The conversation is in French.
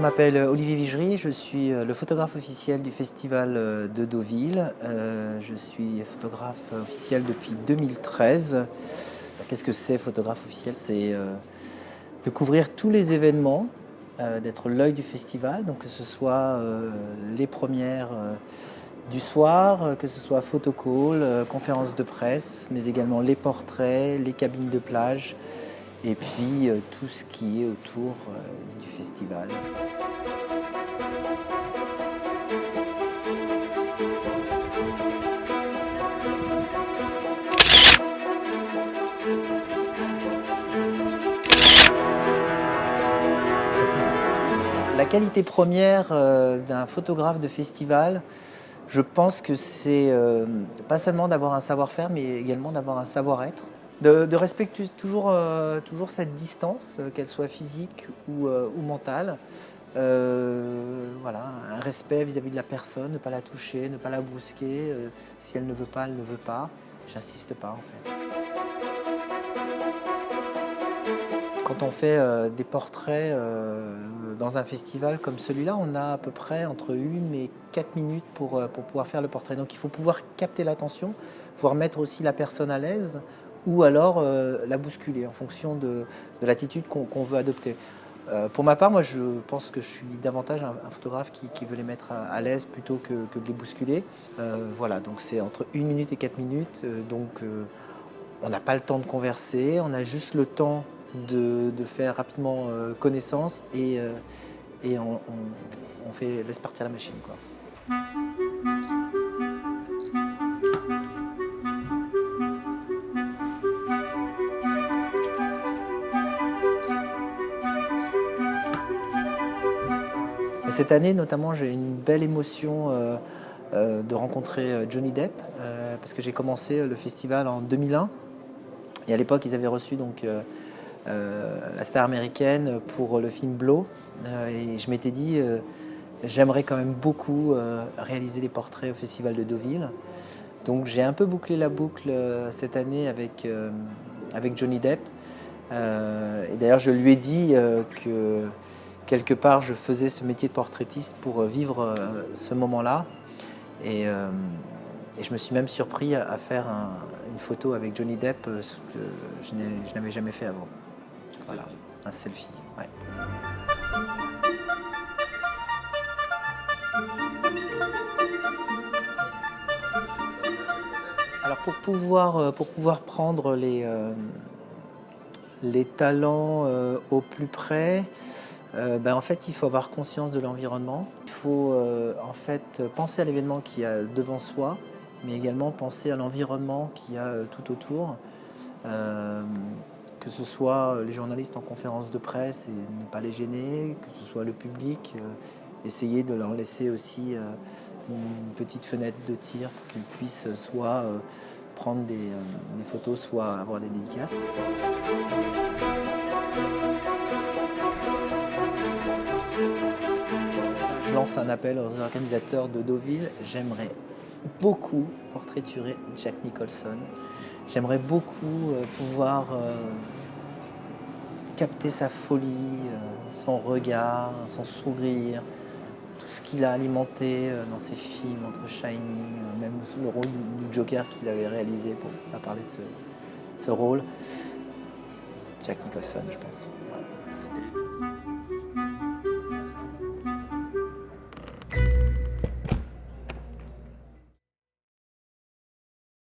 m'appelle Olivier Vigery, je suis le photographe officiel du festival de Deauville. Je suis photographe officiel depuis 2013. Qu'est-ce que c'est photographe officiel? C'est de couvrir tous les événements, d'être l'œil du festival, donc que ce soit les premières du soir, que ce soit photocall, conférences de presse, mais également les portraits, les cabines de plage, et puis tout ce qui est autour du festival. La qualité première d'un photographe de festival, je pense que c'est pas seulement d'avoir un savoir-faire, mais également d'avoir un savoir-être. De respecter toujours cette distance, qu'elle soit physique ou mentale. Voilà, un respect vis-à-vis de la personne, ne pas la toucher, ne pas la brusquer. Si elle ne veut pas, elle ne veut pas. J'insiste pas en fait. Quand on fait des portraits dans un festival comme celui-là, on a à peu près entre 1 et 4 minutes pour pouvoir faire le portrait. Donc il faut pouvoir capter l'attention, pouvoir mettre aussi la personne à l'aise ou alors la bousculer en fonction de l'attitude qu'on veut adopter. Pour ma part, moi je pense que je suis davantage un photographe qui veut les mettre à l'aise plutôt que de les bousculer. Voilà, donc c'est entre 1 minute et 4 minutes. On n'a pas le temps de converser, on a juste le temps de faire rapidement connaissance et on laisse partir la machine, quoi. Cette année, notamment, j'ai une belle émotion de rencontrer Johnny Depp parce que j'ai commencé le festival en 2001 et à l'époque, ils avaient reçu donc la star américaine pour le film Blow et je m'étais dit j'aimerais quand même beaucoup réaliser les portraits au festival de Deauville. Donc j'ai un peu bouclé la boucle cette année avec Johnny Depp et d'ailleurs je lui ai dit que quelque part je faisais ce métier de portraitiste pour vivre ce moment-là et je me suis même surpris à faire une photo avec Johnny Depp, ce que je n'avais jamais fait avant. Voilà, un selfie. Ouais. Alors pour pouvoir prendre les talents au plus près, en fait il faut avoir conscience de l'environnement. Il faut en fait penser à l'événement qu'il y a devant soi, mais également penser à l'environnement qu'il y a tout autour. Que ce soit les journalistes en conférence de presse et ne pas les gêner, que ce soit le public, essayer de leur laisser aussi une petite fenêtre de tir pour qu'ils puissent soit prendre des photos, soit avoir des dédicaces. Je lance un appel aux organisateurs de Deauville. J'aimerais beaucoup portraiturer Jack Nicholson. J'aimerais beaucoup pouvoir capter sa folie, son regard, son sourire, tout ce qu'il a alimenté dans ses films entre Shining, même le rôle du Joker qu'il avait réalisé, pour ne pas parler de ce rôle. Jack Nicholson, je pense. Voilà.